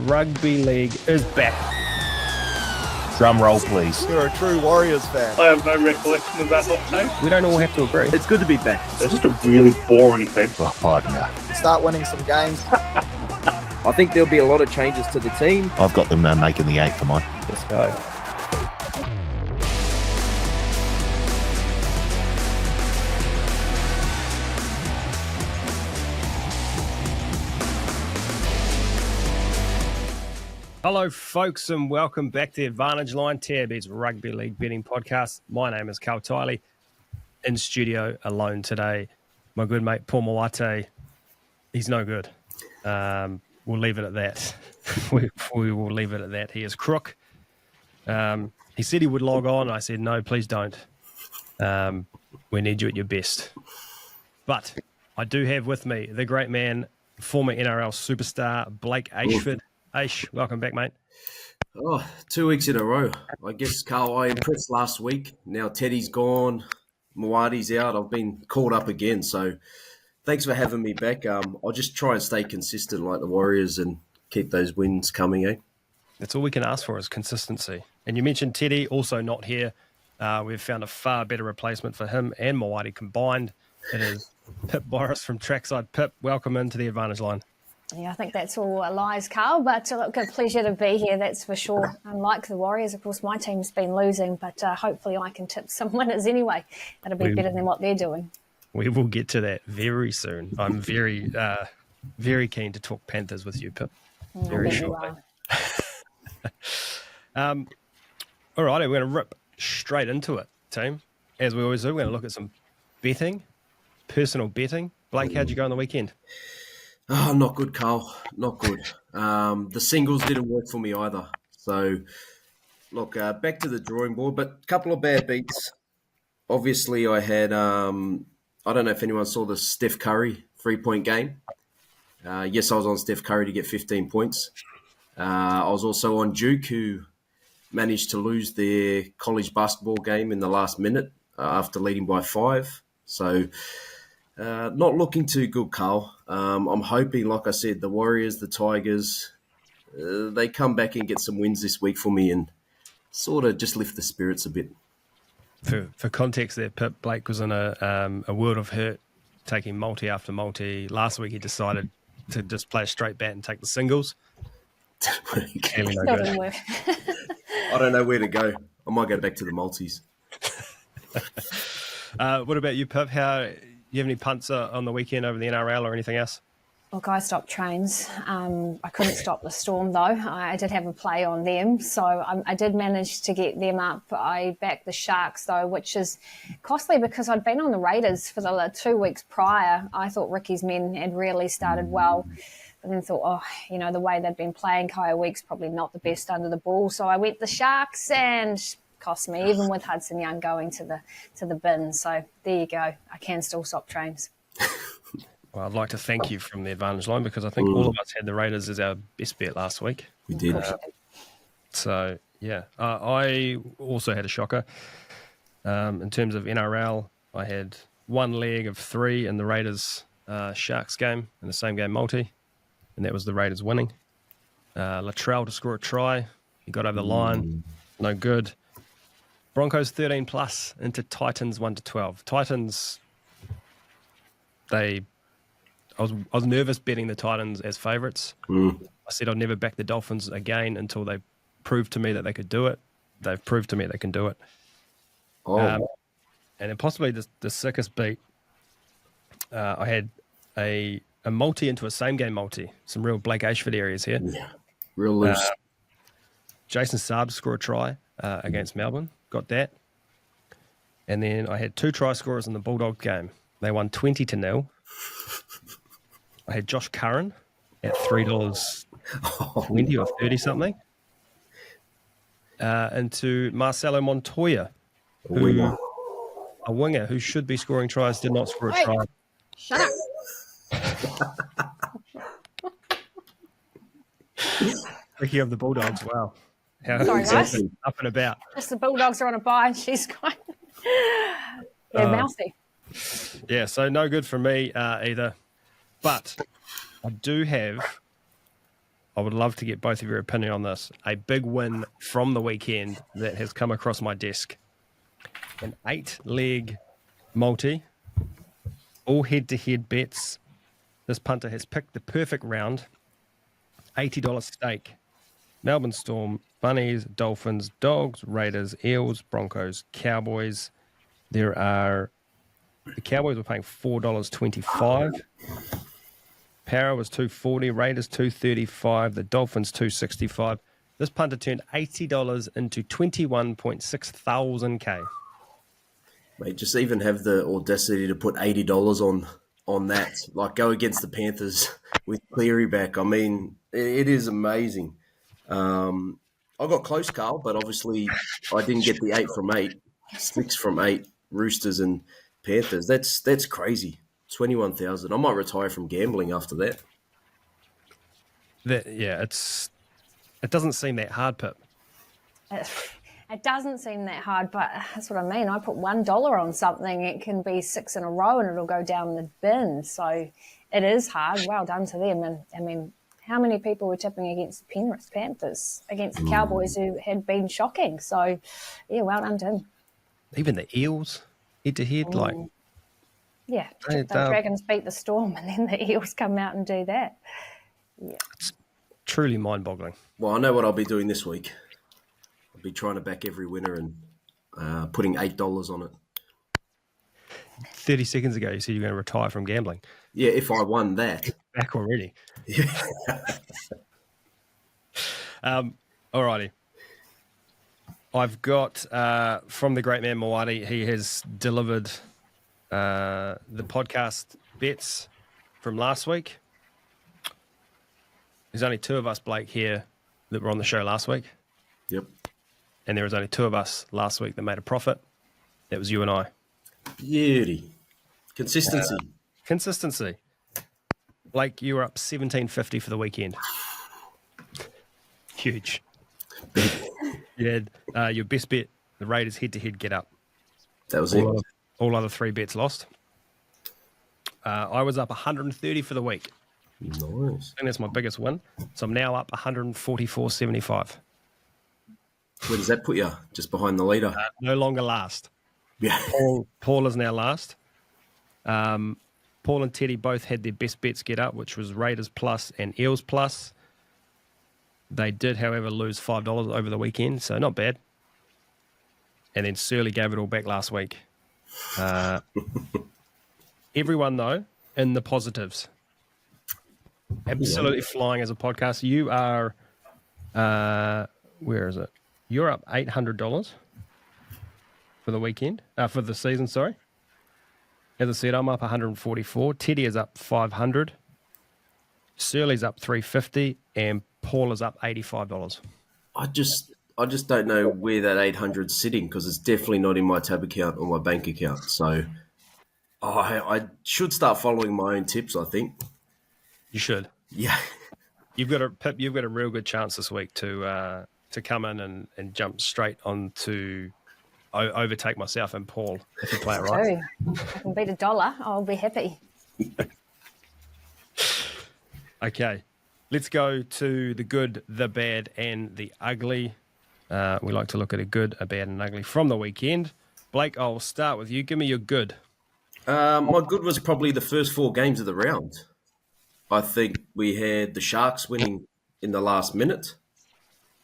Rugby League is back. Drum roll, please. You're a true Warriors fan. I have no recollection of that hot take. We don't all have to agree. It's good to be back. It's just a really boring thing. Oh, partner. Start winning some games. I think there'll be a lot of changes to the team. I've got them making the 8 for mine. Let's go. Hello, folks, and welcome back to the Advantage Line, TAB's Rugby League betting podcast. My name is Carl Tiley. In studio alone today, my good mate Paul Mawate. He's no good. We'll leave it at that. we will leave it at that. He is crook. He said he would log on. I said, no, please don't. We need you at your best. But I do have with me the great man, former NRL superstar, Blake Ayshford. Aysh, welcome back, mate. Oh, 2 weeks in a row. I guess, Carl, I impressed last week. Now Teddy's gone. Mawadi's out. I've been called up again. So thanks for having me back. I'll just try and stay consistent like the Warriors and keep those wins coming, eh? That's all we can ask for is consistency. And you mentioned Teddy, also not here. We've found a far better replacement for him and Mawadi combined. It is Phillipa Morris from Trackside. Pip, welcome into the Advantage Line. Yeah, I think that's all lies, Carl, but look, a pleasure to be here, that's for sure. Unlike the Warriors, of course, my team's been losing, but hopefully I can tip some winners anyway. That'll be better than what they're doing. We will get to that very soon. I'm very, very keen to talk Panthers with you, Pip. Very shortly. All right, we're going to rip straight into it, team. As we always do, we're going to look at some betting, personal betting. Blake, how'd you go on the weekend? Oh, not good, Carl. Not good. The singles didn't work for me either. So, look, back to the drawing board, but a couple of bad beats. Obviously, I had, I don't know if anyone saw the Steph Curry 3-point game. Yes, I was on Steph Curry to get 15 points. I was also on Duke, who managed to lose their college basketball game in the last minute after leading by 5. So, not looking too good, Carl. I'm hoping, like I said, the Warriors, the Tigers, they come back and get some wins this week for me and sort of just lift the spirits a bit. For context there, Pip, Blake was in a world of hurt, taking multi after multi. Last week he decided to just play a straight bat and take the singles. Clearly no good. Work. I don't know where to go. I might go back to the multis. What about you, Pip? Do you have any punts on the weekend over the NRL or anything else? Look, I stopped trains. I couldn't stop the Storm, though. I did have a play on them, so I did manage to get them up. I backed the Sharks, though, which is costly because I'd been on the Raiders for the 2 weeks prior. I thought Ricky's men had really started well, but then thought, the way they'd been playing, Kaya Week's probably not the best under the ball. So I went the Sharks and cost me, even with Hudson Young going to the bin. So there you go. I can still stop trains. Well, I'd like to thank you from the Advantage Line because I think all of us had the Raiders as our best bet last week. We did. So, yeah. I also had a shocker. In terms of NRL, I had one leg of 3 in the Raiders-Sharks game, in the same game multi, and that was the Raiders winning. Latrell to score a try. He got over the line. No good. Broncos 13 plus into Titans 1-12. Titans, I was nervous betting the Titans as favourites. I said I'd never back the Dolphins again until they proved to me that they could do it. They've proved to me they can do it. And then possibly the sickest beat, I had a multi into a same game multi. Some real Blake Ayshford areas here. Yeah, real loose. Jason Saab score a try against Melbourne. Got that. And then I had 2 try scorers in the Bulldogs game. They won 20-0. I had Josh Curran at $3.20 or 30 something. Into Marcelo Montoya, a winger who should be scoring tries, did not score a try. Shut up. Ricky of the Bulldogs, wow. Sorry, guys. Up and about. Just the Bulldogs are on a bye and she's quite mouthy. Yeah, so no good for me either. But I do have I would love to get both of your opinion on this. A big win from the weekend that has come across my desk. An 8-leg multi, all head-to-head bets. This punter has picked the perfect round. $80 stake. Melbourne Storm, Bunnies, Dolphins, Dogs, Raiders, Eels, Broncos, Cowboys. The Cowboys were paying $4.25. Para was $2.40, Raiders $2.35, the Dolphins $2.65. This punter turned $80 into 21.6 thousand K. Mate, just even have the audacity to put $80 on that. Like, go against the Panthers with Cleary back. I mean, it is amazing. I got close, Carl, but obviously I didn't get the 8 from 8. 6 from 8, Roosters and Panthers. That's crazy. 21,000. I might retire from gambling after that. It doesn't seem that hard, Pip. It doesn't seem that hard, but that's what I mean. I put $1 on something, it can be 6 in a row and it'll go down the bin. So it is hard. Well done to them. And I mean, how many people were tipping against the Panthers, against the Cowboys, who had been shocking? So, yeah, well done to them. Even the Eels, head-to-head, Yeah, the Dragons beat the Storm and then the Eels come out and do that. Yeah. It's truly mind-boggling. Well, I know what I'll be doing this week. I'll be trying to back every winner and putting $8 on it. 30 seconds ago, you said you're going to retire from gambling. Yeah, if I won that. Back already. Alrighty. I've got, from the great man Mawadi, he has delivered the podcast bets from last week. There's only 2 of us, Blake, here that were on the show last week. Yep. And there was only 2 of us last week that made a profit. That was you and I. Beauty. Consistency. Consistency. Blake, you were up $17.50 for the weekend. Huge. You had your best bet, the Raiders head-to-head get up. That was it. All other 3 bets lost. I was up 130 for the week. Nice. I think that's my biggest win. So I'm now up 144.75. Where does that put you? Just behind the leader? No longer last. Yeah. Paul is now last. Paul and Teddy both had their best bets get up, which was Raiders plus and Eels plus. They did, however, lose $5 over the weekend, so not bad. And then Surly gave it all back last week. Everyone, though, in the positives. Absolutely flying as a podcast. You are, where is it? You're up $800 for the weekend, for the season, sorry. As I said, I'm up 144. Teddy is up 500. Surly's up 350, and Paul is up $85. I just don't know where that 800's sitting, because it's definitely not in my tab account or my bank account. So I should start following my own tips, I think. You should. Yeah. You've got a real good chance this week to come in and jump straight onto overtake myself and Paul if you play it right. I can beat $1. I'll be happy. Okay, let's go to the good, the bad, and the ugly. We like to look at a good, a bad, and ugly from the weekend. Blake, I'll start with you. Give me your good. My good was probably the first 4 games of the round. I think we had the Sharks winning in the last minute.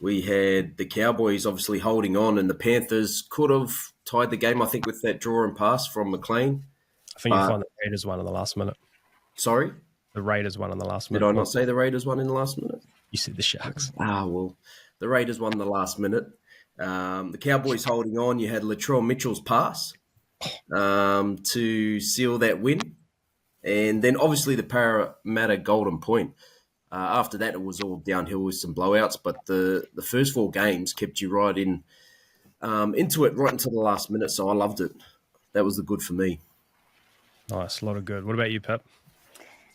We had the Cowboys obviously holding on, and the Panthers could have tied the game, I think, with that draw and pass from McLean. I think you find the Raiders won in the last minute. Sorry? The Raiders won in the last minute. Did I not say the Raiders won in the last minute? You said the Sharks. Well, the Raiders won in the last minute. The Cowboys holding on. You had Latrell Mitchell's pass to seal that win. And then obviously the Parramatta Golden Point. After that, it was all downhill with some blowouts. But the first 4 games kept you right into it right until the last minute. So I loved it. That was the good for me. Nice, a lot of good. What about you, Pip?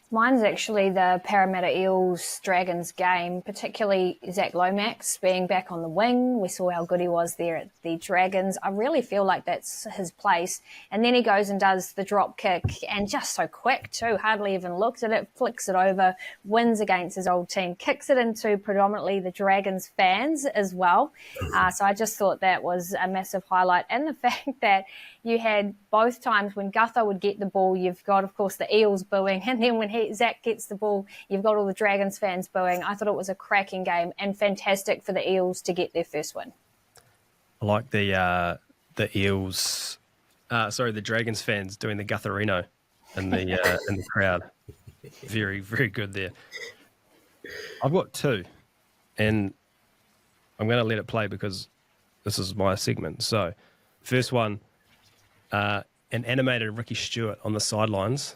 Mine's actually the Parramatta Eels Dragons game, particularly Zach Lomax being back on the wing. We saw how good he was there at the Dragons. I really feel like that's his place. And then he goes and does the drop kick, and just so quick too, hardly even looked at it, flicks it over, wins against his old team, kicks it into predominantly the Dragons fans as well. So I just thought that was a massive highlight. And the fact that you had both times when Gutho would get the ball, you've got, of course, the Eels booing, and then when Zach gets the ball, you've got all the Dragons fans booing. I thought it was a cracking game and fantastic for the Eels to get their first win. I like the Eels, the Dragons fans doing the Gutherino in the crowd. Very, very good there. I've got two, and I'm going to let it play because this is my segment. So, first one, an animated Ricky Stewart on the sidelines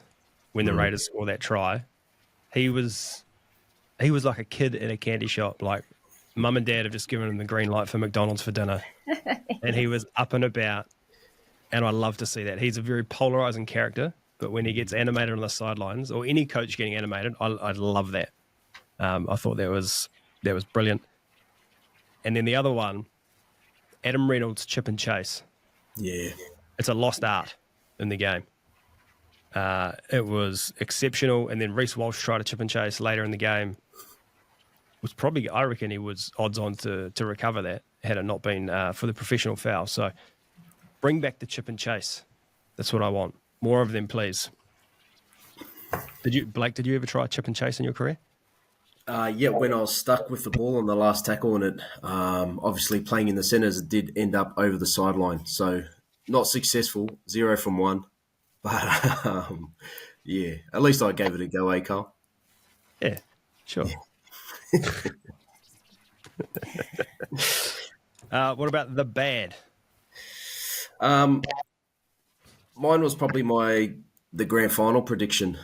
when the Raiders scored that try. He was like a kid in a candy shop. Like, mum and dad have just given him the green light for McDonald's for dinner, and he was up and about. And I love to see that. He's a very polarizing character, but when he gets animated on the sidelines, or any coach getting animated, I love that. I thought that was brilliant. And then the other one, Adam Reynolds' chip and chase. Yeah. It's a lost art in the game. It was exceptional. And then Reece Walsh tried to chip and chase later in the game. Was probably, I reckon he was odds on to recover that had it not been for the professional foul. So bring back the chip and chase. That's what I want. More of them, please. Blake, did you ever try chip and chase in your career? Yeah, when I was stuck with the ball on the last tackle, and it obviously playing in the centres, it did end up over the sideline. So not successful, 0 from 1. But yeah, at least I gave it a go, Carl? Yeah, sure. Yeah. What about the bad? Mine was probably the grand final prediction.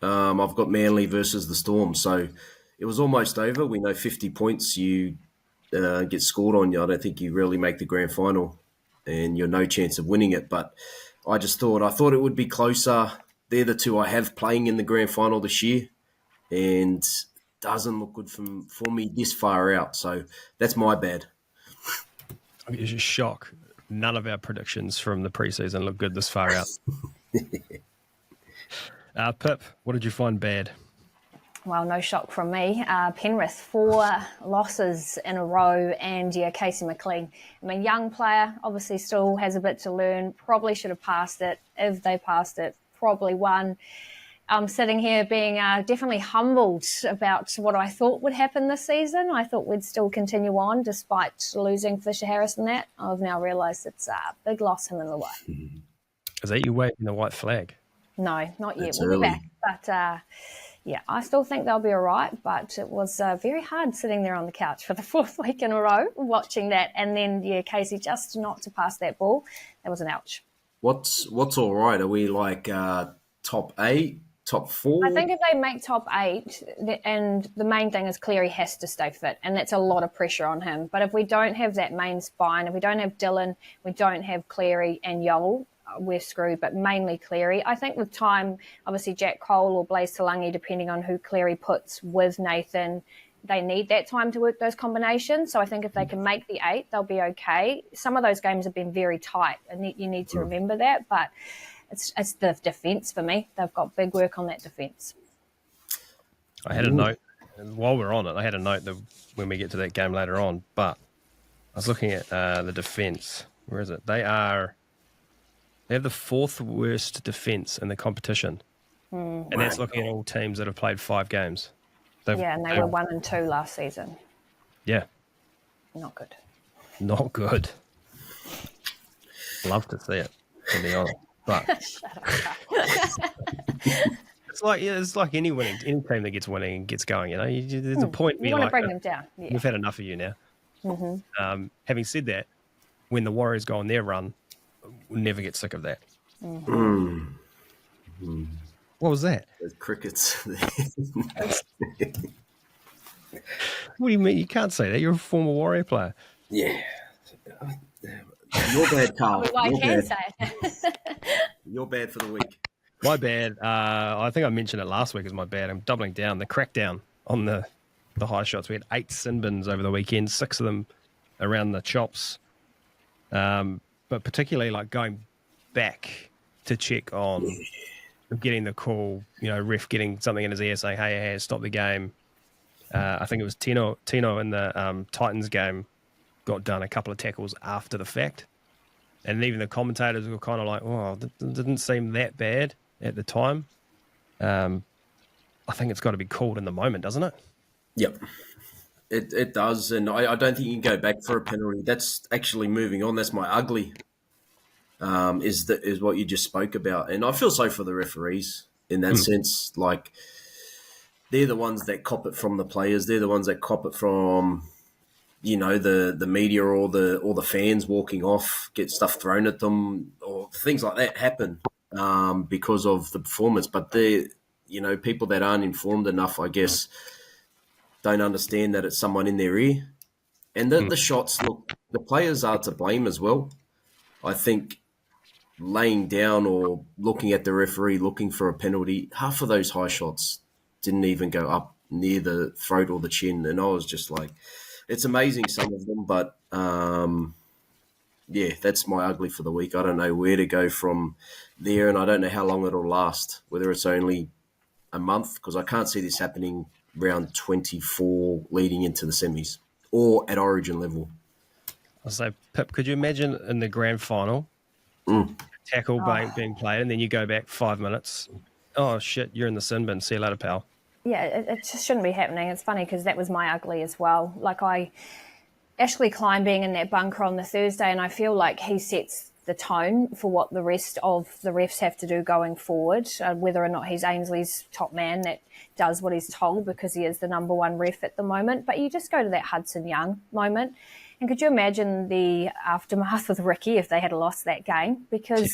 I've got Manly versus the Storm, so it was almost over. We know 50 points you get scored on you. I don't think you really make the grand final, and you're no chance of winning it. But I thought it would be closer. They're the two I have playing in the grand final this year, and doesn't look good for me this far out. So that's my bad. It's a shock. None of our predictions from the preseason look good this far out. Pip, what did you find bad? Well, no shock from me. Penrith, 4 losses in a row, and Casey McLean. I mean, young player, obviously still has a bit to learn, probably should have passed it. If they passed it, probably won. I'm sitting here being definitely humbled about what I thought would happen this season. I thought we'd still continue on despite losing Fisher Harris and that. I've now realised it's a big loss him in the way. Is that you waving the white flag? No, not yet. It's We'll early. be back. But yeah, I still think they'll be all right. But it was very hard sitting there on the couch for the 4th week in a row watching that. And then, Casey, just not to pass that ball, that was an ouch. What's all right? Are we like top 8, top 4? I think if they make top 8, and the main thing is Cleary has to stay fit, and that's a lot of pressure on him. But if we don't have that main spine, if we don't have Dylan, we don't have Cleary and Yoel, we're screwed, but mainly Cleary. I think with time, obviously Jack Cole or Blaze Talangi, depending on who Cleary puts with Nathan, they need that time to work those combinations. So I think if they can make the 8, they'll be okay. Some of those games have been very tight, and you need to remember that. But it's the defence for me. They've got big work on that defence. I had a note, and while we're on it, I had a note that when we get to that game later on, but I was looking at the defence. Where is it? They have the 4th worst defence in the competition. And that's looking at all teams that have played 5 games. And they were 1 and 2 last season. Yeah. Not good. Not good. Love to see it, to be honest. But it's like any team that gets winning and gets going, there's a point where you want to bring them down. Yeah. We've had enough of you now. Having said that, when the Warriors go on their run, we'll never get sick of that. What was that? The crickets. What do you mean? You can't say that. You're a former Warrior player. Yeah. You're bad, Carl. Well, I You're can bad. say it. You're bad for the week. My bad. I think I mentioned it last week as my bad. I'm doubling down. The crackdown on the high shots. We had 8 sin bins over the weekend, 6 of them around the chops. But particularly like going back to check on getting the call, ref getting something in his ear saying, hey, stop the game. I think it was Tino in the Titans game got done a couple of tackles after the fact. And even the commentators were kind of like, oh, it didn't seem that bad at the time. I think it's got to be called in the moment, doesn't it? Yep. It does, and I don't think you can go back for a penalty. That's actually moving on. That's my ugly, is what you just spoke about. And I feel sorry for the referees in that sense. Like, they're the ones that cop it from the players. They're the ones that cop it from, the media or the fans walking off, get stuff thrown at them, or things like that happen because of the performance. But they're, people that aren't informed enough, I guess, don't understand that it's someone in their ear. And the shots, look, the players are to blame as well. I think laying down or looking at the referee, looking for a penalty, half of those high shots didn't even go up near the throat or the chin. And I was just like, it's amazing, some of them, but that's my ugly for the week. I don't know where to go from there, and I don't know how long it'll last, whether it's only a month, because I can't see this happening round 24 leading into the semis or at Origin level. I'll say, Pip, could you imagine in the grand final, tackle being played, and then you go back 5 minutes? Oh, shit, you're in the sin bin. See you later, pal. Yeah, it just shouldn't be happening. It's funny because that was my ugly as well. Like, Ashley Klein being in that bunker on the Thursday, and I feel like he sets the tone for what the rest of the refs have to do going forward, whether or not he's Ainsley's top man that does what he's told because he is the number one ref at the moment. But you just go to that Hudson Young moment, and could you imagine the aftermath with Ricky if they had lost that game? Because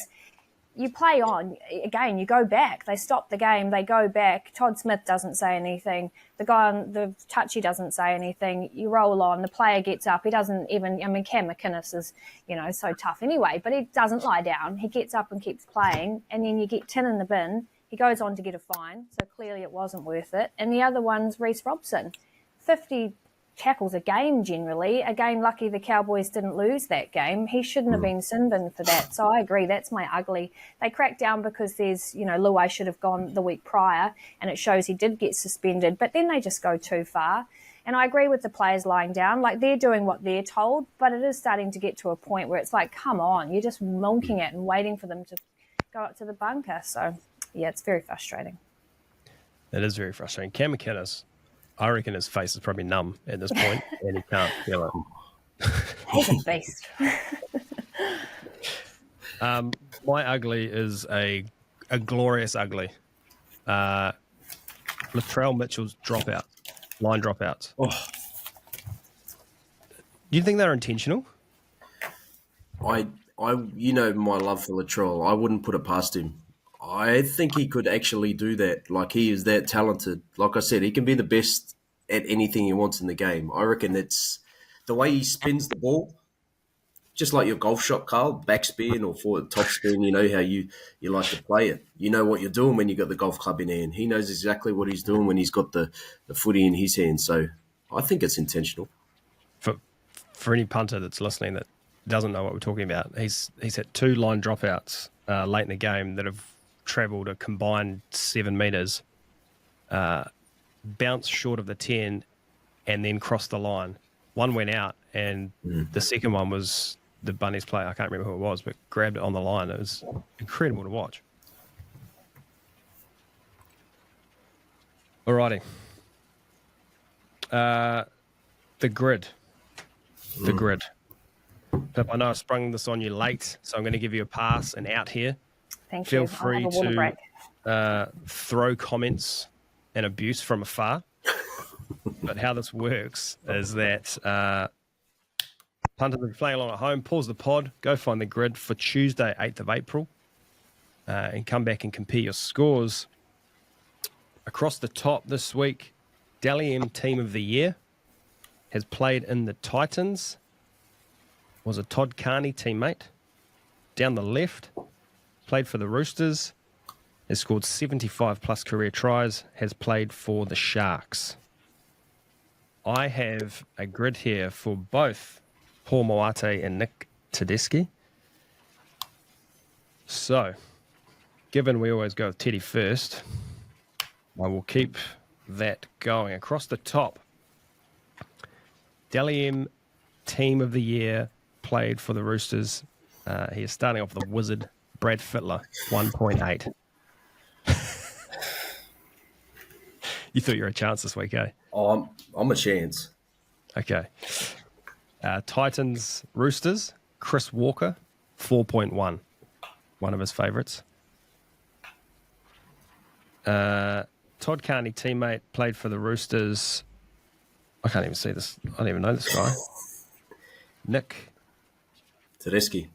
you play on, again, you go back. They stop the game, they go back. Todd Smith doesn't say anything. The guy on the touchy doesn't say anything. You roll on, the player gets up. He doesn't even, Cam McInnes is, so tough anyway, but he doesn't lie down. He gets up and keeps playing, and then you get 10 in the bin. He goes on to get a fine, so clearly it wasn't worth it. And the other one's Reece Robson. 50 tackles a game generally. Again, lucky the Cowboys didn't lose that game. He shouldn't have been sin bin for that. So I agree, that's my ugly. They cracked down because there's, Luai should have gone the week prior, and it shows he did get suspended, but then they just go too far. And I agree with the players lying down. Like, they're doing what they're told, but it is starting to get to a point where it's like, come on, you're just milking it and waiting for them to go up to the bunker. So, yeah, it's very frustrating. It is very frustrating. Cam McInnes, I reckon his face is probably numb at this point, and he can't feel it. He's a beast. My ugly is a glorious ugly. Latrell Mitchell's line dropouts. Do you think they're intentional? My love for Latrell. I wouldn't put it past him. I think he could actually do that. Like, he is that talented. Like I said, he can be the best at anything he wants in the game. I reckon it's the way he spins the ball, just like your golf shot, Carl, backspin or forward top spin. You know how you like to play it. You know what you're doing when you got the golf club in hand. He knows exactly what he's doing when he's got the footy in his hand. So I think it's intentional. For any punter that's listening that doesn't know what we're talking about, he's had 2 line dropouts late in the game that have travelled a combined 7 metres, bounced short of the 10, and then crossed the line. One went out, and the second one was the Bunnies player. I can't remember who it was, but grabbed it on the line. It was incredible to watch. Alrighty. The grid. The grid. Pip, I know I sprung this on you late, so I'm going to give you a pass and out here. Thank Feel you. free I'll have a water to break. throw comments and abuse from afar. But how this works is that punters will be playing along at home, pause the pod, go find the grid for Tuesday, 8th of April, and come back and compare your scores. Across the top this week, Dally M Team of the Year has played in the Titans, was a Todd Carney teammate. Down the left, played for the Roosters, has scored 75 plus career tries, has played for the Sharks. I have a grid here for both Paul Moate and Nick Tedeschi. So, given we always go with Teddy first, I will keep that going. Across the top, Dally M Team of the Year, played for the Roosters. He is starting off the Wizard, Brad Fittler, 1.8. You thought you were a chance this week, eh? Oh, I'm a chance. Okay. Titans, Roosters, Chris Walker, 4.1. One of his favourites. Todd Carney, teammate, played for the Roosters. I can't even see this. I don't even know this guy. Nick. Tedeschi.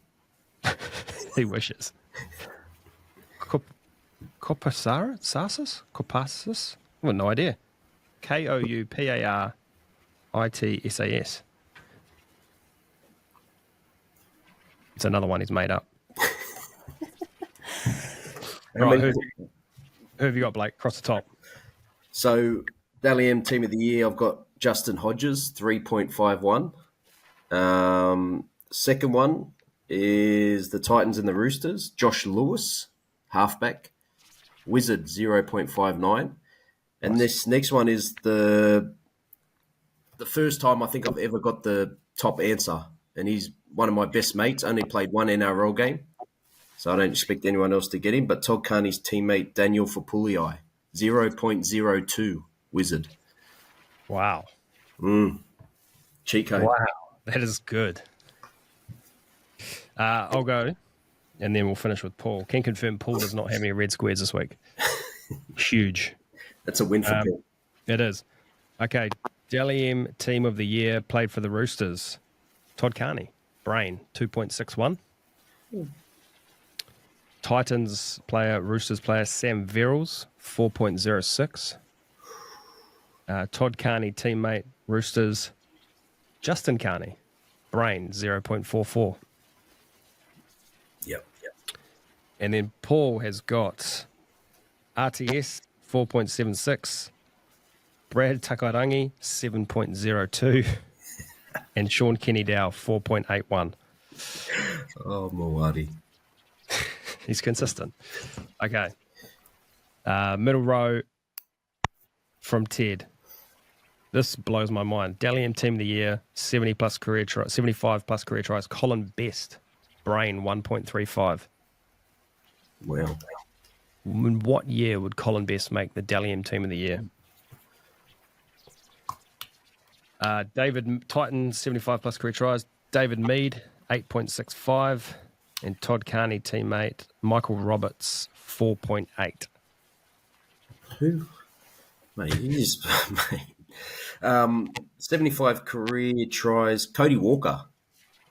He wishes. Kopasaris? Kopasis? Well, no idea. Kouparitsas. It's another one he's made up. Right, who have you got, Blake? Across the top. So, Dally M Team of the Year, I've got Justin Hodges, 3.51. Second one is the Titans and the Roosters, Josh Lewis, halfback, Wizard, 0.59. And this next one is the first time I think I've ever got the top answer. And he's one of my best mates, only played one NRL game. So I don't expect anyone else to get him. But Todd Carney's teammate, Daniel Fapulii, 0.02, Wizard. Wow. Cheat code. Wow. That is good. I'll go, and then we'll finish with Paul. Can confirm Paul does not have any red squares this week. Huge. That's a win for Paul. It is. Okay. Dally M Team of the Year, played for the Roosters. Todd Carney, Brain, 2.61. Titans player, Roosters player, Sam Verrills, 4.06. Todd Carney, teammate, Roosters, Justin Carney, Brain, 0.44. Yep. And then Paul has got RTS, 4.76. Brad Takairangi, 7.02. And Sean Kenny-Dow, 4.81. Oh, Moati. He's consistent. Okay. Middle row from Ted. This blows my mind. Dally M Team of the Year, 75 plus career tries. Colin Best, Brain, 1.35. Wow. In what year would Colin Best make the Dally M Team of the Year? David Titan, 75 plus career tries. David Mead, 8.65. And Todd Carney, teammate, Michael Roberts, 4.8. Who? Mate, he's 75 career tries. Cody Walker,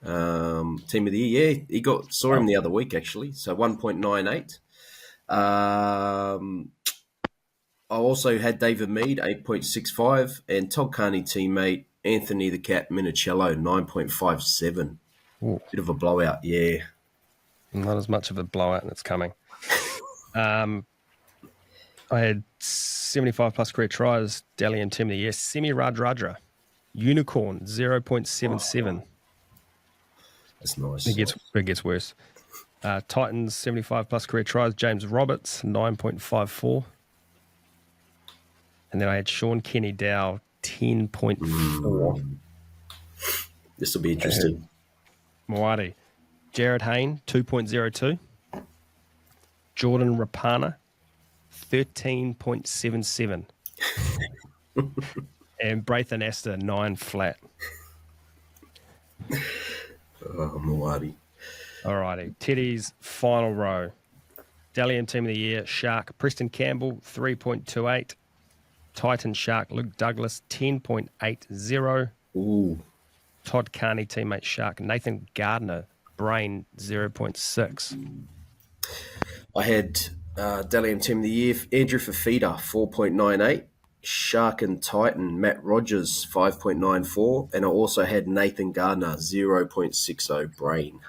Team of the Year. Yeah, saw him the other week actually. So 1.98. I also had David Mead, 8.65, and Todd Carney teammate Anthony the Cat Minicello, 9.57. Ooh. Bit of a blowout, yeah. Not as much of a blowout, and it's coming. I had 75 plus career tries, Dally M Team of the Year. Semi Radradra, Unicorn, 0.77. That's nice. It gets worse. Titans, 75 plus career tries, James Roberts, 9.54. And then I had Sean Kenny-Dow, 10.4. This will be interesting. Moati. Jared Hayne, 2.02. Jordan Rapana, 13.77. And Braithen Astor, 9 flat. Oh, Moati. All righty. Teddy's final row. Dally M Team of the Year, Shark, Preston Campbell, 3.28. Titan Shark, Luke Douglas, 10.80. Ooh. Todd Carney, teammate Shark, Nathan Gardner, Brain, 0.6. I had Dally M Team of the Year, Andrew Fafita, 4.98. Shark and Titan, Matt Rogers, 5.94. And I also had Nathan Gardner, 0.60 Brain.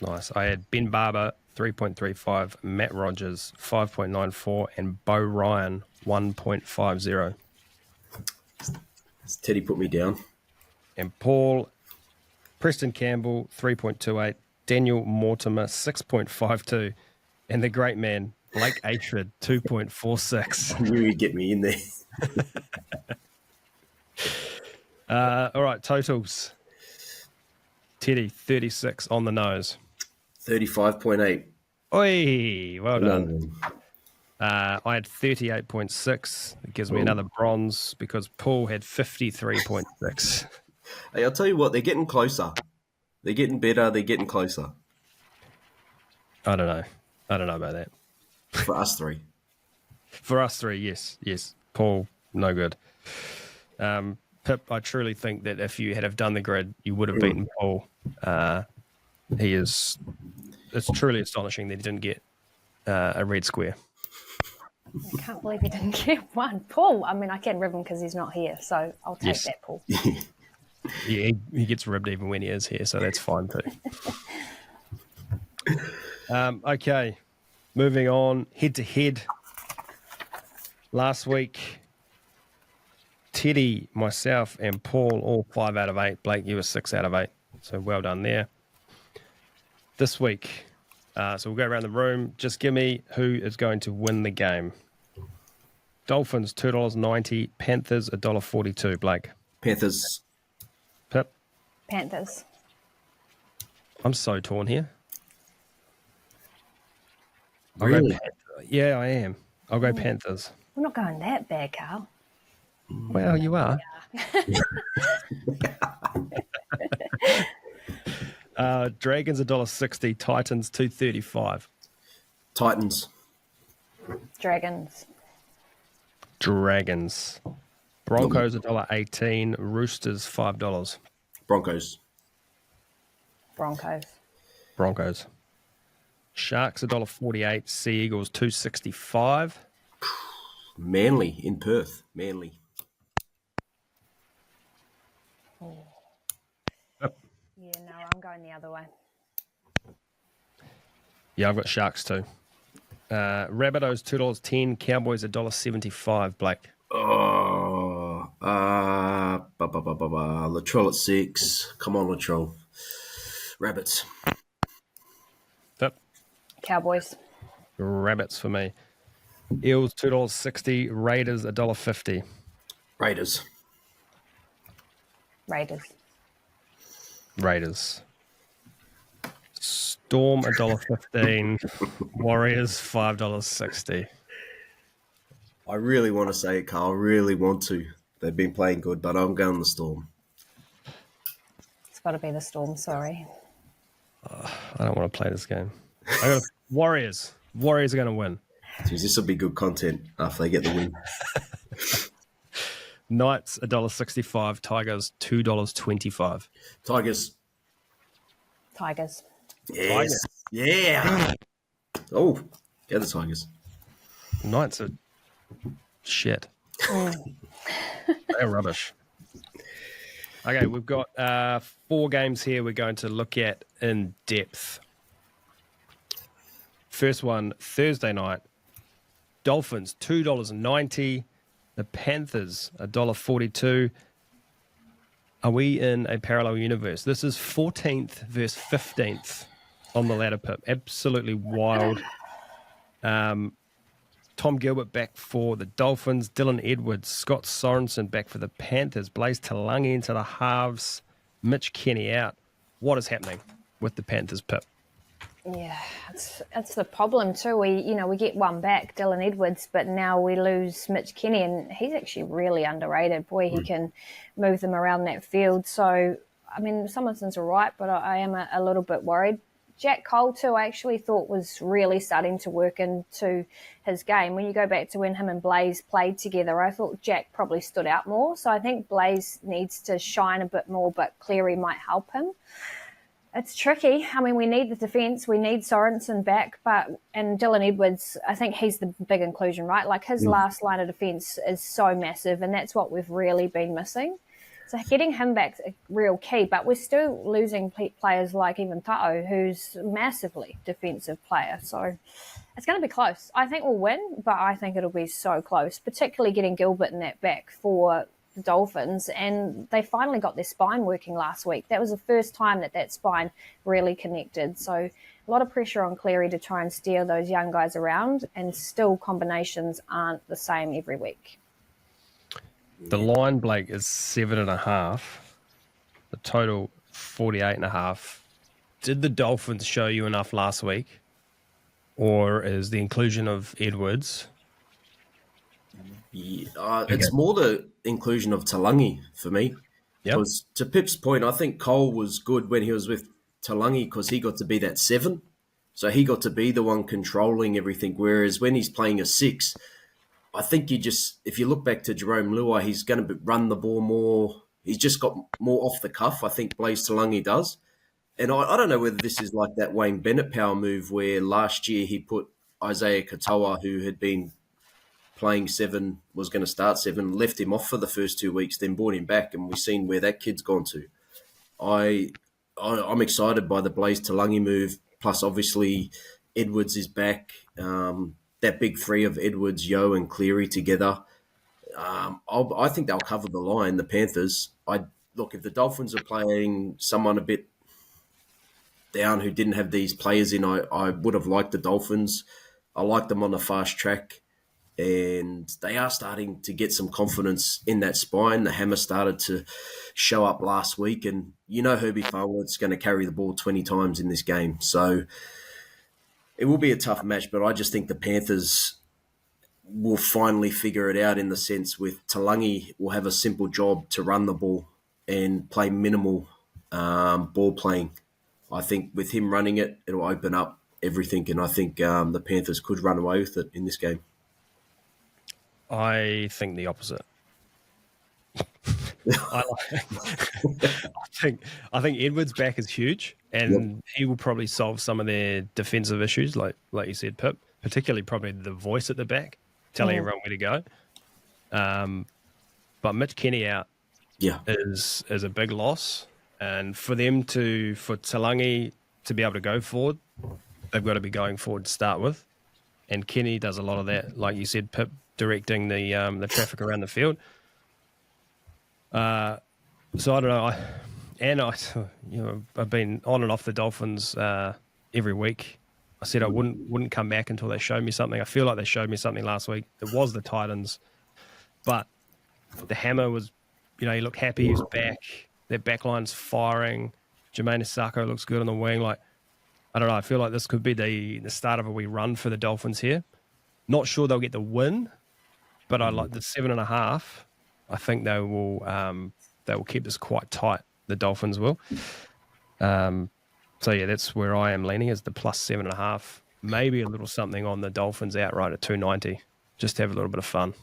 Nice. I had Ben Barber, 3.35, Matt Rogers 5.94, and Bo Ryan 1.50. Teddy put me down. And Paul, Preston Campbell 3.28, Daniel Mortimer 6.52, and the great man Blake Ayshford 2.46. I knew he'd get me in there. All right, totals. Teddy 36 on the nose. 35.8. Oi, well done. No. I had 38.6. It gives me another bronze because Paul had 53.6. Hey, I'll tell you what, they're getting closer. They're getting better. They're getting closer. I don't know about that. For us three. For us three, yes. Paul, no good. Pip, I truly think that if you had have done the grid, you would have beaten Paul. It's truly astonishing that he didn't get a red square. I can't believe he didn't get one. Paul, I mean, I can rib him because he's not here, so I'll take that, Paul. Yeah, he gets ribbed even when he is here, so that's fine too. Okay, moving on, head-to-head. Last week, Teddy, myself, and Paul all 5 out of 8. Blake, you were 6 out of 8, so well done there. This week, so we'll go around the room. Just give me who is going to win the game. Dolphins, $2.90. Panthers, $1.42. Blake. Panthers. Pip. Panthers. I'm so torn here. Really? Yeah, I am. I'll go Panthers. We're not going that bad, Carl. Well, you are. Dragons $1.60. Titans $2.35. Titans. Dragons. Broncos $1.18. Roosters $5. Broncos. Broncos. Sharks $1.48. Sea Eagles $2.65. Manly in Perth. Manly. Yeah, no, I'm going the other way. Yeah, I've got Sharks too. Rabbitohs $2.10. Cowboys $1.75. Blake. Oh, Latrell at 6. Come on, Latrell. Rabbits. Yep. Cowboys. Rabbits for me. Eels $2.60. Raiders $1.50. Raiders. Storm $1.15. Warriors $5.60. I really want to say it, Carl. I really want to. They've been playing good, but I'm going the Storm. It's got to be the Storm, sorry. I don't want to play this game. I got Warriors. Warriors are going to win. Jeez, this will be good content after they get the win. Knights $1.65. Tigers $2.25. Tigers. Yes. Tigers. Yeah. Oh, yeah, the Tigers. Knights are shit. They're rubbish. Okay, we've got 4 games here we're going to look at in depth. First one, Thursday night. Dolphins, $2.90. The Panthers, $1.42. Are we in a parallel universe? This is 14th versus 15th on the ladder, Pip. Absolutely wild. Tom Gilbert back for the Dolphins. Dylan Edwards, Scott Sorensen back for the Panthers. Blaze Talangi into the halves. Mitch Kenny out. What is happening with the Panthers, Pip? Yeah, that's the problem too. We get one back, Dylan Edwards, but now we lose Mitch Kenny, and he's actually really underrated. Boy, he can move them around that field. So, I mean, Somerson's all right, but I am a little bit worried. Jack Cole too, I actually thought was really starting to work into his game. When you go back to when him and Blaze played together, I thought Jack probably stood out more. So I think Blaze needs to shine a bit more, but Cleary might help him. It's tricky. I mean, we need the defence. We need Sorensen back, and Dylan Edwards, I think he's the big inclusion, right? Like his last line of defence is so massive, and that's what we've really been missing. So getting him back is a real key, but we're still losing players like even Ta'o, who's a massively defensive player. So it's going to be close. I think we'll win, but I think it'll be so close, particularly getting Gilbert in that back for the Dolphins. And they finally got their spine working last week. That was the first time that spine really connected. So a lot of pressure on Cleary to try and steer those young guys around, and still combinations aren't the same every week. The line, Blake, is 7.5. The total 48.5. Did the Dolphins show you enough last week? Or is the inclusion of Edwards? Yeah, it's more the inclusion of Talangi for me. Yep. Because to Pip's point, I think Cole was good when he was with Talangi because he got to be that 7. So he got to be the one controlling everything. Whereas when he's playing a 6, I think if you look back to Jerome Luai, he's going to run the ball more. He's just got more off the cuff. I think Blaise Talangi does. And I don't know whether this is like that Wayne Bennett power move where last year he put Isaiah Katoa, who had been playing 7, was going to start 7, left him off for the first 2 weeks, then brought him back, and we've seen where that kid's gone to. I'm excited by the Blaise Talangi move, plus obviously Edwards is back. That big 3 of Edwards, Yo, and Cleary together. I think they'll cover the line, the Panthers. Look, if the Dolphins are playing someone a bit down who didn't have these players in, I would have liked the Dolphins. I like them on the fast track, and they are starting to get some confidence in that spine. The hammer started to show up last week, and Herbie Farworth's going to carry the ball 20 times in this game. So it will be a tough match, but I just think the Panthers will finally figure it out in the sense with Talangi will have a simple job to run the ball and play minimal ball playing. I think with him running it, it'll open up everything, and I think the Panthers could run away with it in this game. I think the opposite. I think Edwards back is huge, and he will probably solve some of their defensive issues, like you said, Pip. Particularly probably the voice at the back, telling everyone where to go. But Mitch Kenny out is a big loss. And for Talangi to be able to go forward, they've got to be going forward to start with. And Kenny does a lot of that, like you said, Pip, directing the traffic around the field. So I don't know. I've been on and off the Dolphins every week. I said I wouldn't come back until they showed me something. I feel like they showed me something last week. It was the Titans, but the hammer was, he looked happy. He was back. Their backline's firing. Jermaine Asako looks good on the wing. I don't know. I feel like this could be the start of a wee run for the Dolphins here. Not sure they'll get the win, but I like the 7.5. I think they will keep this quite tight. The Dolphins will. So yeah, that's where I am leaning, is the plus 7.5. Maybe a little something on the Dolphins outright at 290. Just to have a little bit of fun.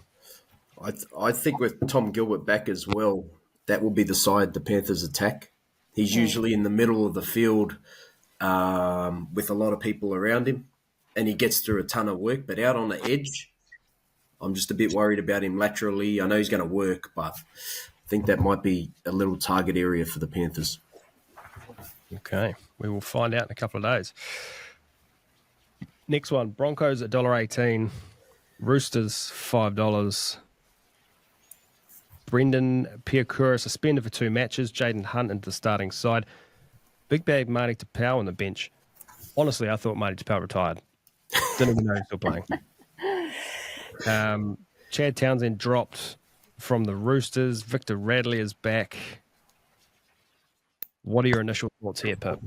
I think with Tom Gilbert back as well, that will be the side the Panthers attack. He's usually in the middle of the field with a lot of people around him, and he gets through a ton of work. But out on the edge, I'm just a bit worried about him laterally. I know he's going to work, but I think that might be a little target area for the Panthers. Okay, we will find out in a couple of days. Next one, Broncos at $1.18, Roosters $5. Brendan Piakura suspended for 2 matches. Jaden Hunt into the starting side. Big bag Marty Tapau on the bench. Honestly, I thought Marty Tapau retired. Didn't even know he was still playing. Chad Townsend dropped from the Roosters. Victor Radley is back. What are your initial thoughts here, Pip?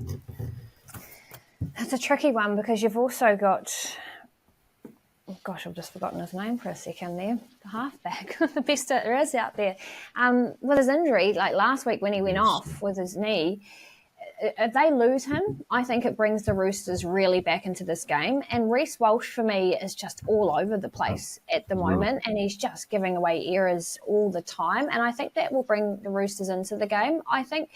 That's a tricky one because you've also got... Oh gosh, I've just forgotten his name for a second there. The halfback, the best there is out there. With his injury, like last week when he went off with his knee, if they lose him, I think it brings the Roosters really back into this game. And Reece Walsh, for me, is just all over the place at the moment, and he's just giving away errors all the time. And I think that will bring the Roosters into the game. I think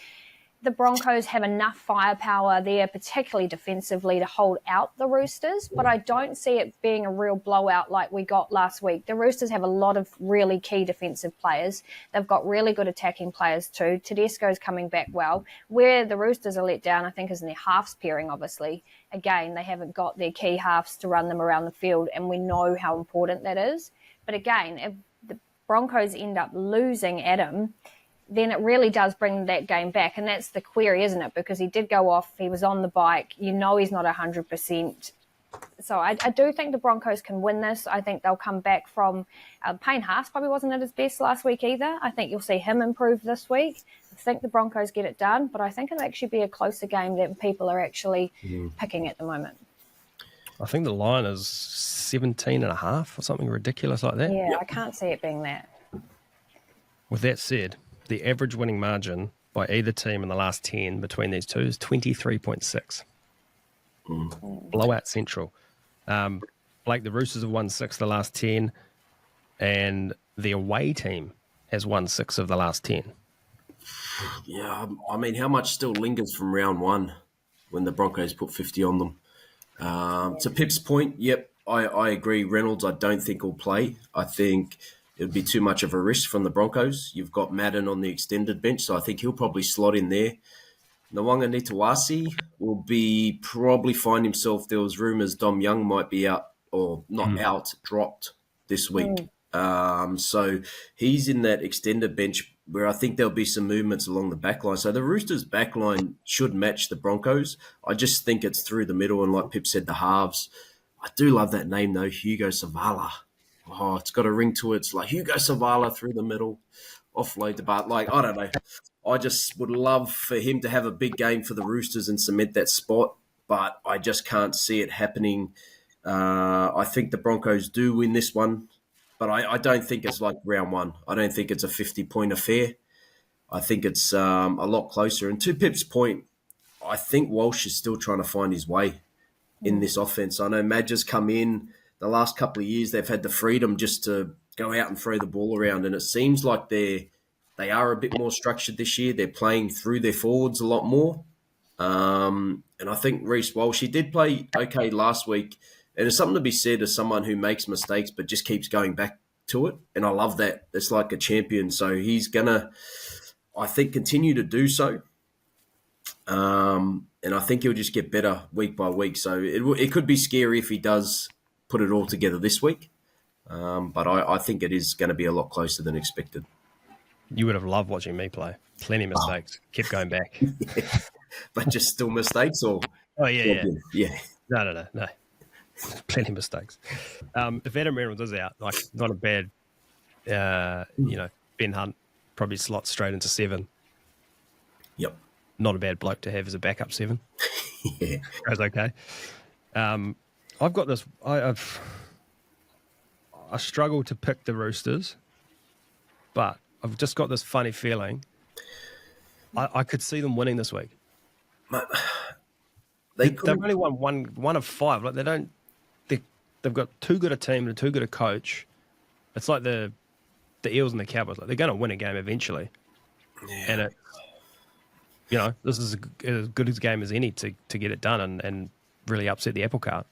the Broncos have enough firepower there, particularly defensively, to hold out the Roosters, but I don't see it being a real blowout like we got last week. The Roosters have a lot of really key defensive players. They've got really good attacking players too. Tedesco's coming back well. Where the Roosters are let down, I think, is in their halves pairing, obviously. Again, they haven't got their key halves to run them around the field, and we know how important that is. But again, if the Broncos end up losing Adam, then it really does bring that game back. And that's the query, isn't it? Because he did go off, he was on the bike, he's not 100%. So I do think the Broncos can win this. I think they'll come back from Payne Haas probably wasn't at his best last week either. I think you'll see him improve this week. I think the Broncos get it done, but I think it'll actually be a closer game than people are actually picking at the moment. I think the line is 17.5 or something ridiculous like that. Yeah, I can't see it being that. With that said, the average winning margin by either team in the last 10 between these two is 23.6. Blowout central. Blake, the Roosters have won 6 of the last 10, and the away team has won 6 of the last 10. Yeah, I mean, how much still lingers from round 1 when the Broncos put 50 on them? To Pip's point, yep, I agree. Reynolds, I don't think will play. I think it would be too much of a risk from the Broncos. You've got Madden on the extended bench, so I think he'll probably slot in there. Nwanga Nitawasi will probably find himself. There was rumours Dom Young might be out or not out, dropped this week. So he's in that extended bench where I think there'll be some movements along the back line. So the Roosters' back line should match the Broncos. I just think it's through the middle, and like Pip said, the halves. I do love that name, though, Hugo Savala. Oh, it's got a ring to it. It's like Hugo Savala through the middle, offload the bar. Like, I don't know. I just would love for him to have a big game for the Roosters and cement that spot, but I just can't see it happening. I think the Broncos do win this one, but I don't think it's like round 1. I don't think it's a 50-point affair. I think it's a lot closer. And to Pip's point, I think Walsh is still trying to find his way in this offense. I know Madge has come in. The last couple of years, they've had the freedom just to go out and throw the ball around, and it seems like they are a bit more structured this year. They're playing through their forwards a lot more. And I think Reece Walsh, he did play okay last week. And there's something to be said as someone who makes mistakes but just keeps going back to it. And I love that. It's like a champion. So he's going to, I think, continue to do so. And I think he'll just get better week by week. So it could be scary if he does put it all together this week. But I think it is going to be a lot closer than expected. You would have loved watching me play. Plenty of mistakes. Kept going back. Yeah. But just still mistakes or? Oh, yeah. No. Plenty of mistakes. If Adam Reynolds is out, like, not a bad, Ben Hunt probably slots straight into 7. Yep. Not a bad bloke to have as a backup 7. Yeah. Goes okay. I've got this. I struggle to pick the Roosters, but I've just got this funny feeling. I could see them winning this week. They've only won one of 5. Like, they've got too good a team and too good a coach. It's like the Eels and the Cowboys. Like, they're going to win a game eventually. Yeah. And this is as good a game as any to get it done and really upset the apple cart.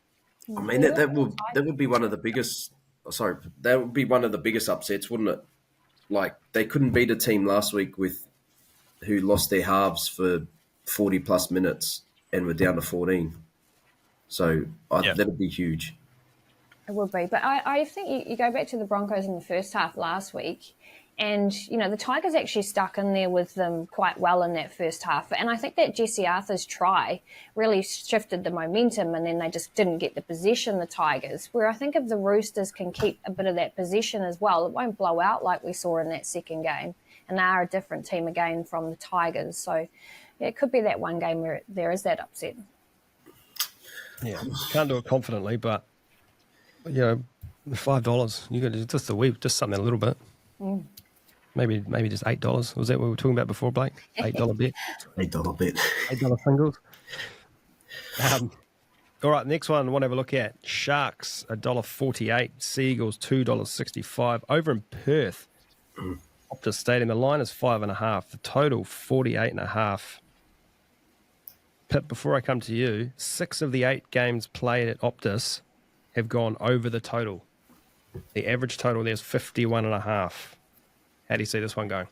I mean, that would be one of the biggest. Sorry, that would be one of the biggest upsets, wouldn't it? Like, they couldn't beat a team last week who lost their halves for 40 plus minutes and were down to 14. So that would be huge. It would be. But I think you go back to the Broncos in the first half last week, and, the Tigers actually stuck in there with them quite well in that first half. And I think that Jesse Arthur's try really shifted the momentum, and then they just didn't get the possession, the Tigers. Where I think if the Roosters can keep a bit of that possession as well, it won't blow out like we saw in that second game. And they are a different team again from the Tigers. So it could be that one game where there is that upset. Yeah, can't do it confidently, but $5, you got just something a little bit. Maybe just $8. Was that what we were talking about before, Blake? $8 bet. $8 bet. $8 singles. All right, next one I want to have a look at. Sharks, $1.48. Seagulls, $2.65. Over in Perth, Optus Stadium, the line is 5.5. The total, 48.5. Pip, before I come to you, 6 of the 8 games played at Optus have gone over the total. The average total there is 51.5. How do you see this one going?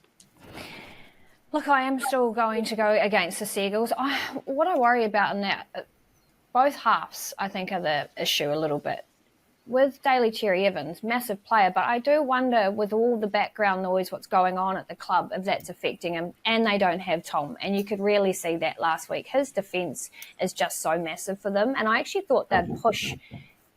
Look, I am still going to go against the Seagulls. What I worry about in that, both halves, I think, are the issue a little bit. With Daly Cherry Evans, massive player, but I do wonder with all the background noise, what's going on at the club, if that's affecting him. And they don't have Tom, and you could really see that last week. His defence is just so massive for them, and I actually thought they'd push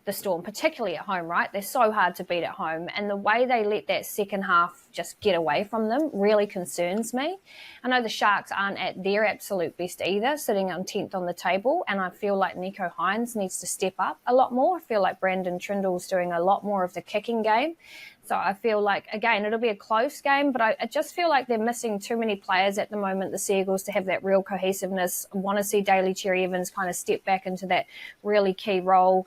the Storm, particularly at home, right? They're so hard to beat at home, and the way they let that second half just get away from them really concerns me. I know the Sharks aren't at their absolute best either, sitting on 10th on the table, and I feel like Nico Hines needs to step up a lot more. I feel like Brandon Trindle's doing a lot more of the kicking game. So I feel like, again, it'll be a close game, but I just feel like they're missing too many players at the moment, the Seagulls, to have that real cohesiveness. I want to see Daly Cherry Evans kind of step back into that really key role.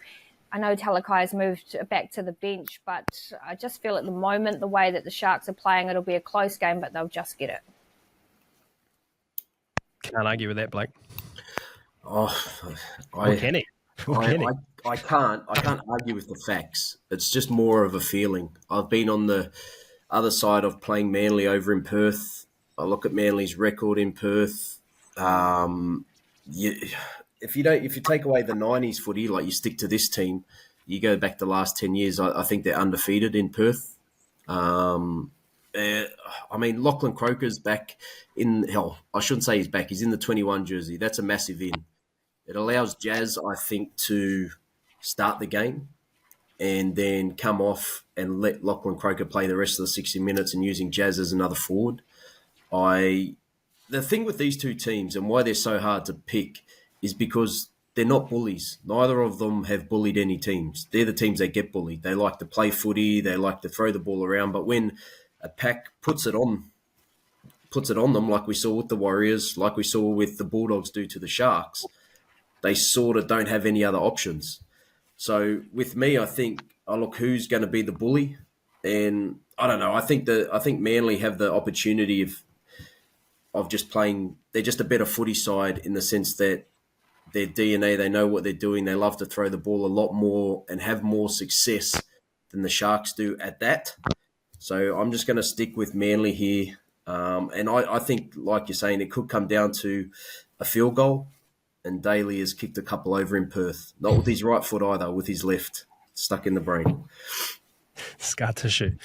I know Talakai's moved back to the bench, but I just feel at the moment, the way that the Sharks are playing, it'll be a close game, but they'll just get it. Can't argue with that, Blake. Or can he? I can't argue with the facts. It's just more of a feeling. I've been on the other side of playing Manly over in Perth. I look at Manly's record in Perth. If you take away the 90s footy, like you stick to this team, you go back the last 10 years, I think they're undefeated in Perth. Lachlan Croker's back in, hell, I shouldn't say he's back. He's in the 21 jersey. That's a massive in. It allows Jazz, I think, to start the game and then come off and let Lachlan Croker play the rest of the 60 minutes and using Jazz as another forward. The thing with these two teams and why they're so hard to pick is because they're not bullies. Neither of them have bullied any teams. They're the teams that get bullied. They like to play footy. They like to throw the ball around. But when a pack puts it on them, like we saw with the Warriors, like we saw with the Bulldogs do to the Sharks, they sort of don't have any other options. So with me, I think, look, who's going to be the bully? And I don't know. I think Manly have the opportunity of just playing. They're just a better footy side in the sense that their DNA, they know what they're doing. They love to throw the ball a lot more and have more success than the Sharks do at that. So I'm just going to stick with Manly here. And I think, like you're saying, it could come down to a field goal. And Daly has kicked a couple over in Perth. Not with his right foot either, with his left. Stuck in the brain. Scar tissue.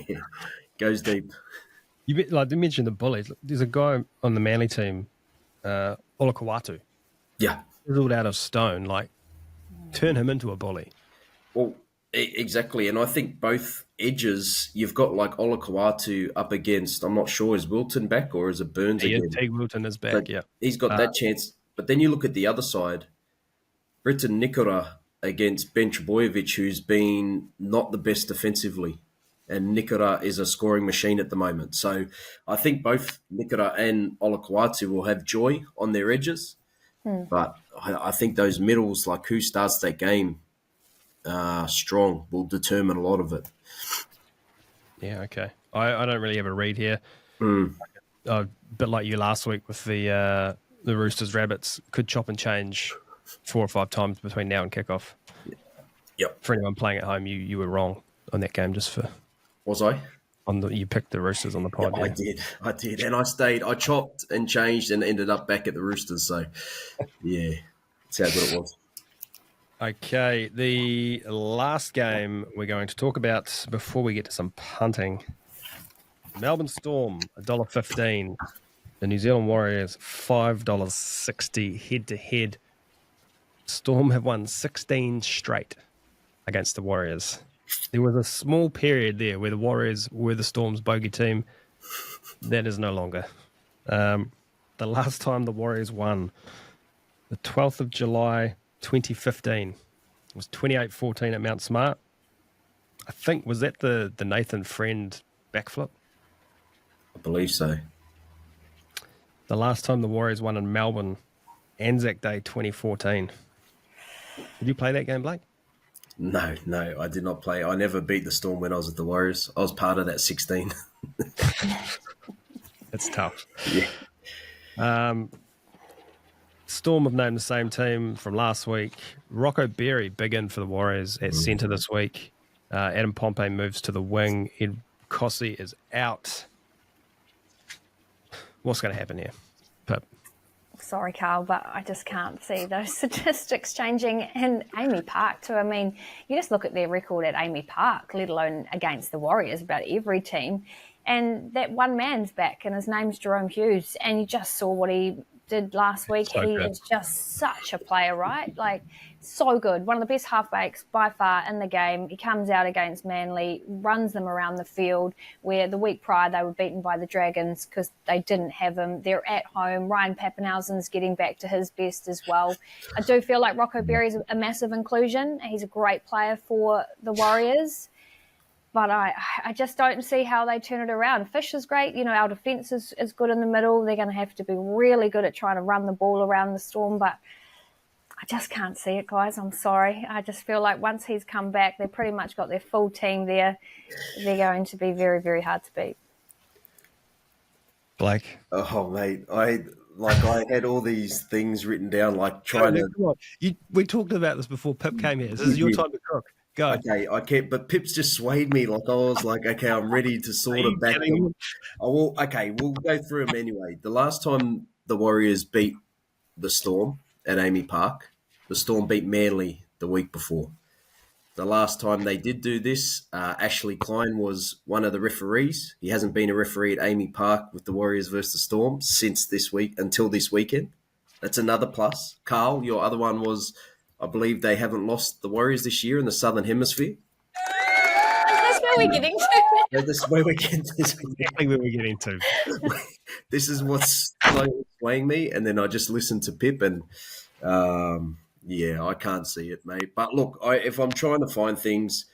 Yeah. Goes deep. You mentioned the bullies. There's a guy on the Manly team, Olakawatu. Yeah. Ruled out of stone. Turn him into a bully. Well, exactly. And I think both edges, you've got Olakawatu up against, I'm not sure, is Wilton back or is it Burns again? Teague Wilton is back, so yeah. He's got that chance. But then you look at the other side, Briton Nikora against Ben Trbojevic, who's been not the best defensively. And Nikora is a scoring machine at the moment. So I think both Nikora and Olakawatu will have joy on their edges. But I think those middles, like who starts that game strong, will determine a lot of it. Yeah, okay. I don't really have a read here. A bit like you last week with the Roosters Rabbits, could chop and change 4 or 5 times between now and kickoff. Yep. For anyone playing at home, you were wrong on that game. Was I? You picked the Roosters on the pod. Yeah, I did. And I chopped and changed and ended up back at the Roosters. So, yeah, that's how good it was. Okay, the last game we're going to talk about before we get to some punting. Melbourne Storm, $1.15. The New Zealand Warriors, $5.60 head-to-head. Storm have won 16 straight against the Warriors. There was a small period there where the Warriors were the Storm's bogey team. That is no longer. The last time the Warriors won, the 12th of July, 2015. It was 28-14 at Mount Smart. I think, was that the Nathan Friend backflip? I believe so. The last time the Warriors won in Melbourne, Anzac Day 2014. Did you play that game, Blake? No, I did not play. I never beat the Storm when I was at the Warriors. I was part of that 16. That's tough. Yeah. Storm have named the same team from last week. Rocco Berry, big in for the Warriors at centre this week. Adam Pompey moves to the wing. Ed Cossey is out. What's going to happen here, Pip? Sorry, Carl, but I just can't see those statistics changing. And Amy Park, too. I mean, you just look at their record at Amy Park, let alone against the Warriors, about every team. And that one man's back, and his name's Jerome Hughes. And you just saw what he did last week. So he good. is just such a player, right? Like, so good. One of the best halfbacks by far in the game. He comes out against Manly, runs them around the field, where the week prior they were beaten by the Dragons because they didn't have him. They're at home. Ryan Pappenhausen's getting back to his best as well. I do feel like Rocco Berry's a massive inclusion. He's a great player for the Warriors. But I just don't see how they turn it around. Fish is great. You know, our defence is good in the middle. They're going to have to be really good at trying to run the ball around the Storm. But I just can't see it, guys. I'm sorry. I just feel like once he's come back, they've pretty much got their full team there. They're going to be very, very hard to beat. Blake? Oh, mate, I had all these things written down, like trying to. Come on. We talked about this before Pip came here. This is your time to cook. Go. Okay, I can't. But Pip's just swayed me. Like I was like, okay, I'm ready to sort of back them. Okay, we'll go through them anyway. The last time the Warriors beat the Storm at Amy Park, the Storm beat Manly the week before. The last time they did do this, Ashley Klein was one of the referees. He hasn't been a referee at Amy Park with the Warriors versus the Storm since this week, until this weekend. That's another plus. Carl, your other one was, I believe they haven't lost the Warriors this year in the Southern Hemisphere. That's where we're getting to. This is where we're getting to. Exactly where we're getting to. This is what's swaying me. And then I just listened to Pip and, I can't see it, mate. But look, if I'm trying to find things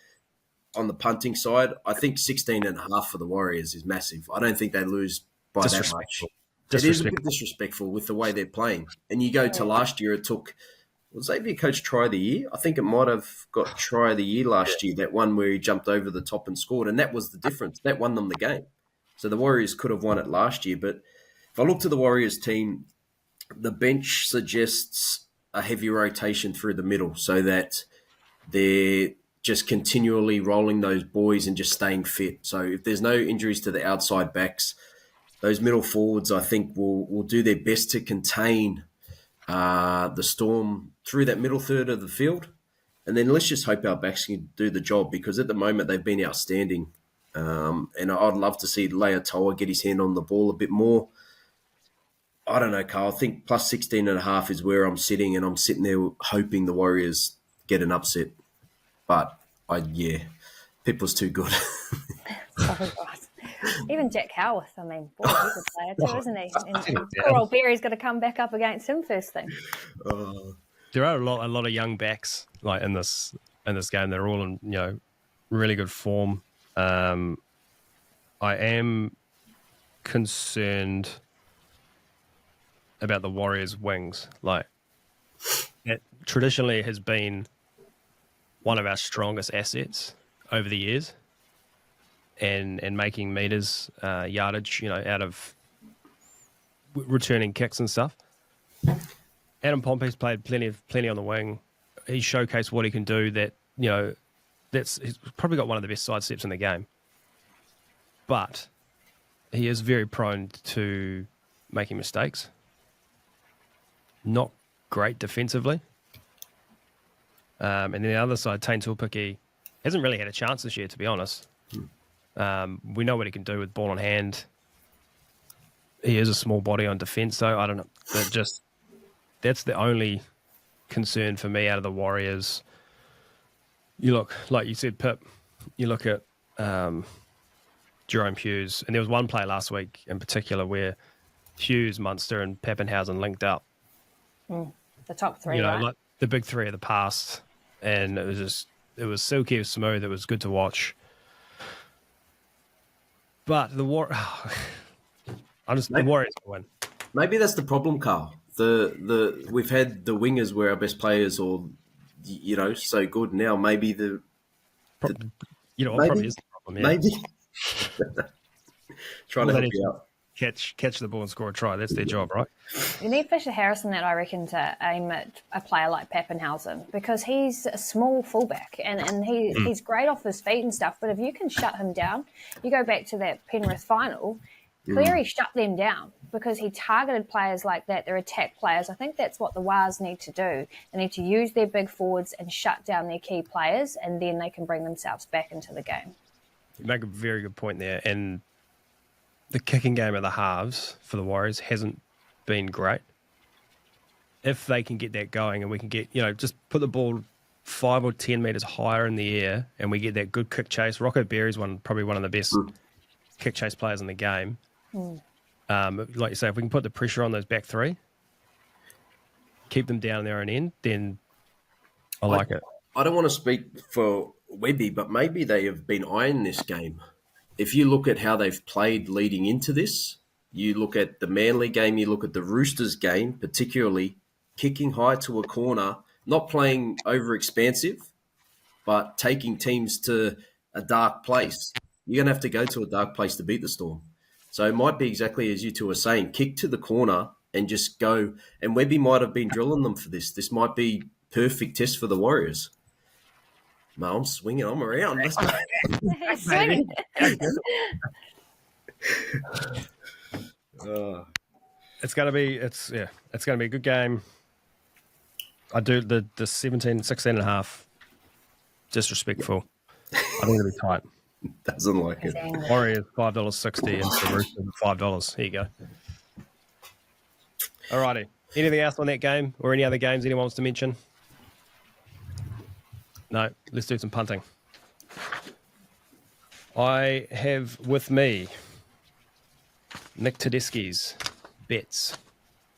on the punting side, I think 16.5 for the Warriors is massive. I don't think they lose by that much. It is a bit disrespectful with the way they're playing. And you go to last year, it took... Was Xavier Coach try of the year? I think it might have got try of the year last year, that one where he jumped over the top and scored, and that was the difference. That won them the game. So the Warriors could have won it last year. But if I look to the Warriors team, the bench suggests a heavy rotation through the middle so that they're just continually rolling those boys and just staying fit. So if there's no injuries to the outside backs, those middle forwards, I think, will do their best to contain the Storm through that middle third of the field. And then let's just hope our backs can do the job, because at the moment they've been outstanding. And I'd love to see Leotoa get his hand on the ball a bit more. I don't know, Carl. I think plus 16.5 is where I'm sitting, and I'm sitting there hoping the Warriors get an upset. But, Pip was too good. Sorry, guys. Even Jack Howarth, I mean, boy, he's a player too, isn't he? And poor old Berry's got to come back up against him first thing. There are a lot of young backs like in this game. They're all in really good form. I am concerned about the Warriors' wings. Like, it traditionally has been one of our strongest assets over the years, and making meters, yardage, out of returning kicks and stuff. Adam Pompey's played plenty on the wing. He showcased what he can do. He's probably got one of the best side steps in the game. But he is very prone to making mistakes. Not great defensively. And then the other side, Tane Tuapiki hasn't really had a chance this year, to be honest. We know what he can do with ball in hand. He is a small body on defence, though. I don't know. That's the only concern for me out of the Warriors. You look, like you said, Pip, you look at Jerome Hughes, and there was one play last week in particular where Hughes, Munster, and Pappenhausen linked up. The top three, right? Like the big three of the past, and it was silky, it was smooth, it was good to watch. But the Warriors win. Maybe that's the problem, Carl. We've had the wingers where our best players, or so good. Now maybe probably is the problem. Yeah. Maybe trying to help you out. catch the ball and score a try. That's their job, right? You need Fisher Harrison, that I reckon, to aim at a player like Pappenhausen, because he's a small fullback and he's great off his feet and stuff. But if you can shut him down, you go back to that Penrith final, Cleary shut them down because he targeted players like that. They're attack players. I think that's what the Wars need to do. They need to use their big forwards and shut down their key players, and then they can bring themselves back into the game. You make a very good point there. And the kicking game of the halves for the Warriors hasn't been great. If they can get that going and we can get, just put the ball 5 or 10 metres higher in the air and we get that good kick chase. Rocco Berry's probably one of the best kick chase players in the game. Like you say, if we can put the pressure on those back three, keep them down in their own end, then I like it. I don't want to speak for Webby, but maybe they have been eyeing this game. If you look at how they've played leading into this, you look at the Manly game, you look at the Roosters game, particularly kicking high to a corner, not playing over-expansive, but taking teams to a dark place. You're going to have to go to a dark place to beat the Storm. So it might be exactly as you two are saying, kick to the corner and just go. And Webby might have been drilling them for this. This might be perfect test for the Warriors. No, I'm swinging. I'm around. Let's go. Swing. It's going to be a good game. I do the 16 and a half, disrespectful. I think it'll be tight. Doesn't like it. Warriors $5.60 and the Roosters $5. Here you go. Alrighty. Anything else on that game or any other games anyone wants to mention? No. Let's do some punting. I have with me Nick Tedeschi's bets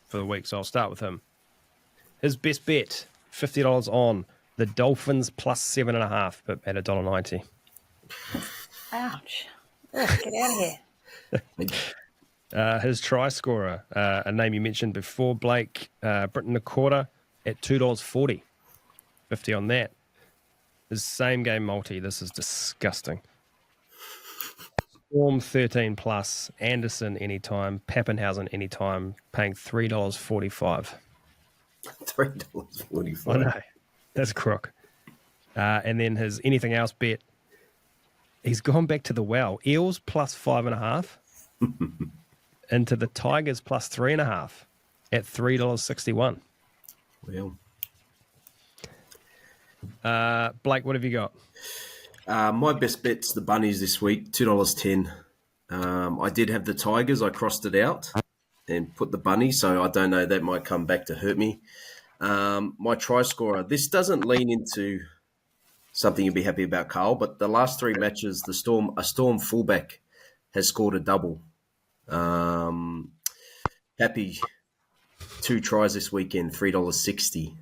for the week, so I'll start with him. His best bet, $50 on the Dolphins plus 7.5, but at $1.90. Ouch. Ugh, get out of here. His try scorer, a name you mentioned before, Blake, Britton Nakorda at $2.40. 50 on that. His same game multi. This is disgusting. Storm 13 plus, Anderson anytime, Pappenhausen anytime, paying $3.45. $3.45. I know. That's crook. And then his anything else bet, he's gone back to the well. Eels plus 5.5 into the Tigers plus 3.5 at $3.61. Well, Blake, what have you got? my best bet's the Bunnies this week, $2.10. I did have the Tigers. I crossed it out and put the Bunnies, so I don't know. That might come back to hurt me. My try scorer, this doesn't lean into something you'll be happy about, Carl, but the last three matches, a Storm fullback has scored a double. Happy 2 tries this weekend, $3.60.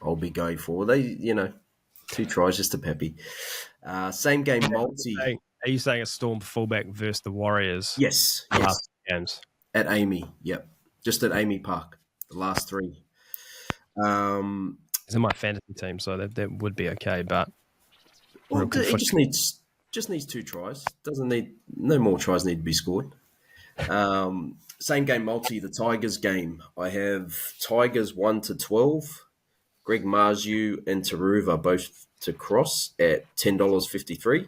I'll be going for. 2 tries just to Peppy. Same game multi. Are you saying a Storm fullback versus the Warriors? Yes. Last games. At Amy, yep. Just at Amy Park, the last 3. It's in my fantasy team, so that would be okay, but he just needs 2 tries. No more tries need to be scored. Same game multi, the Tigers game. I have Tigers 1-12, Greg Marju and Taruva both to cross at $10.53.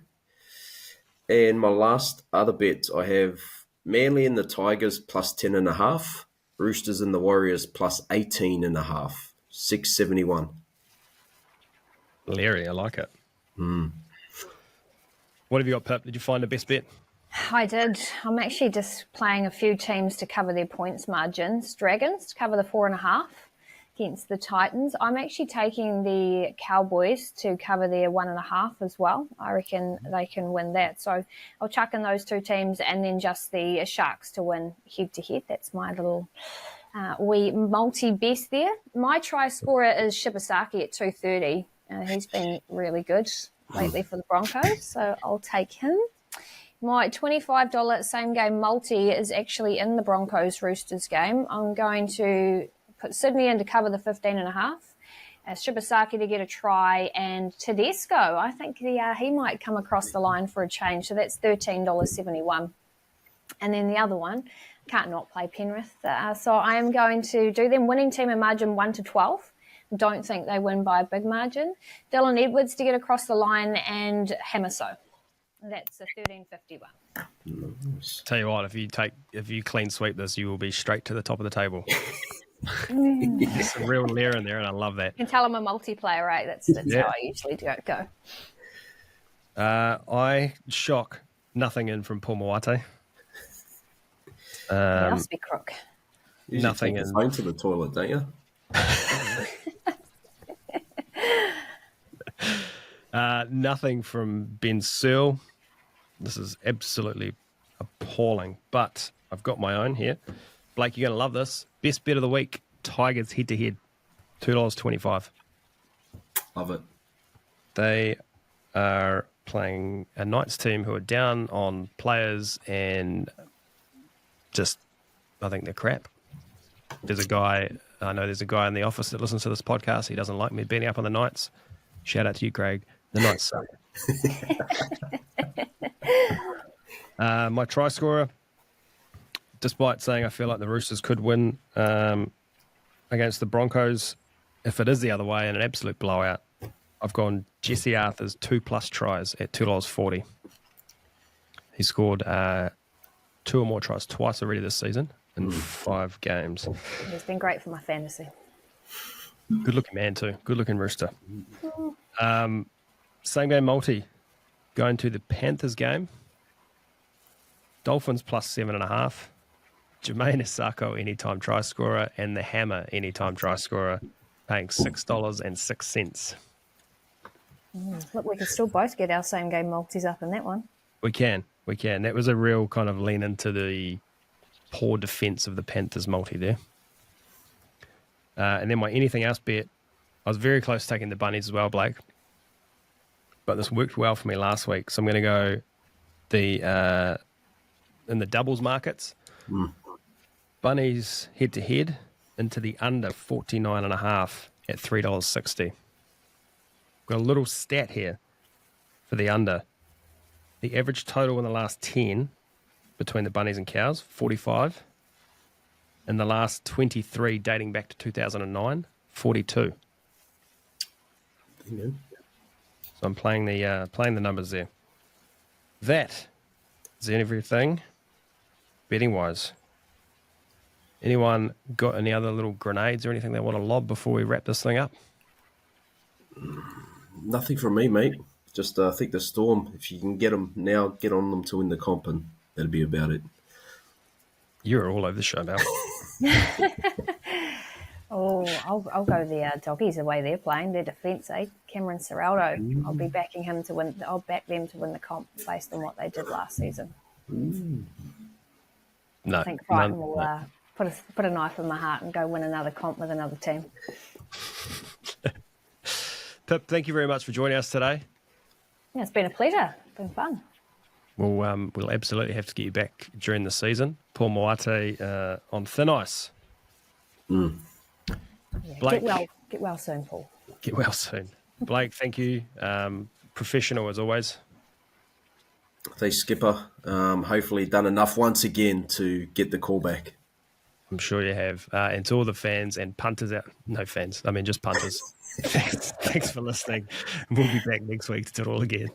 And my last other bet, I have Manly and the Tigers plus 10.5, Roosters and the Warriors plus 18.5, $6.71. Larry, I like it. What have you got, Pip? Did you find the best bet? I did. I'm actually just playing a few teams to cover their points margins. Dragons to cover the 4.5 against the Titans. I'm actually taking the Cowboys to cover their 1.5 as well. I reckon they can win that. So I'll chuck in those 2 teams and then just the Sharks to win head-to-head. That's my little wee multi-best there. My try scorer is Shibasaki at 2.30. He's been really good lately for the Broncos, so I'll take him. My $25 same game multi is actually in the Broncos Roosters game. I'm going to put Sydney in to cover the 15.5. Shibasaki to get a try, and Tedesco, I think he might come across the line for a change. So that's $13.71. And then the other one, can't not play Penrith. So I am going to do them winning team in margin 1 to 12. Don't think they win by a big margin. Dylan Edwards to get across the line and Hamiso. That's a 13.51. Tell you what, if you clean sweep this, you will be straight to the top of the table. There's some real lair in there, and I love that. You can tell I'm a multiplayer, right? That's how I usually go. I shock nothing in from Paul Moate. He must be crook. You Nothing take in. the phone to the toilet, don't you? Nothing from Ben Searle. This is absolutely appalling, but I've got my own here. Blake, you're going to love this. Best bet of the week, Tigers head-to-head, $2.25. Love it. They are playing a Knights team who are down on players and just, I think they're crap. I know there's a guy in the office that listens to this podcast. He doesn't like me beating up on the Knights. Shout out to you, Craig. The Knights suck. My try scorer, despite saying I feel like the Roosters could win against the Broncos, if it is the other way in an absolute blowout, I've gone Jesse Arthur's 2+ tries at $2.40. He scored 2 or more tries twice already this season in 5 games. He's been great for my fantasy. Good looking man too. Good looking rooster. Same game multi. Going to the Panthers game. Dolphins plus 7.5. Jermaine Asako anytime try scorer and the Hammer anytime try scorer paying $6.06. Look, we can still both get our same game multis up in that one. We can. That was a real kind of lean into the poor defence of the Panthers multi there. And then my anything else bet, I was very close to taking the bunnies as well, Blake. But this worked well for me last week. So I'm going to go in the doubles markets. Bunnies head-to-head into the under 49.5 at $3.60. Got a little stat here for the under. The average total in the last 10 between the bunnies and cows, 45. In the last 23 dating back to 2009, 42. Yeah. So I'm playing the numbers there. That is everything betting wise. Anyone got any other little grenades or anything they want to lob before we wrap this thing up? Nothing from me, mate. Just I think the Storm, if you can get them now, get on them to win the comp, and that'll be about it. You're all over the show, Mel. I'll go the doggies the way they're playing. Their defence, Cameron Ciraldo. I'll be backing him to win. I'll back them to win the comp based on what they did last season. No, I think Crichton will put a knife in my heart and go win another comp with another team. Pip, thank you very much for joining us today. Yeah, it's been a pleasure. It's been fun. We'll absolutely have to get you back during the season. Paul Moate on thin ice. Yeah, Blake, get well soon, Paul. Get well soon. Blake, thank you. Professional as always. Thanks, Skipper. Hopefully done enough once again to get the call back. I'm sure you have. And to all the fans and punters out. No fans. I mean, just punters. Thanks for listening. We'll be back next week to do it all again.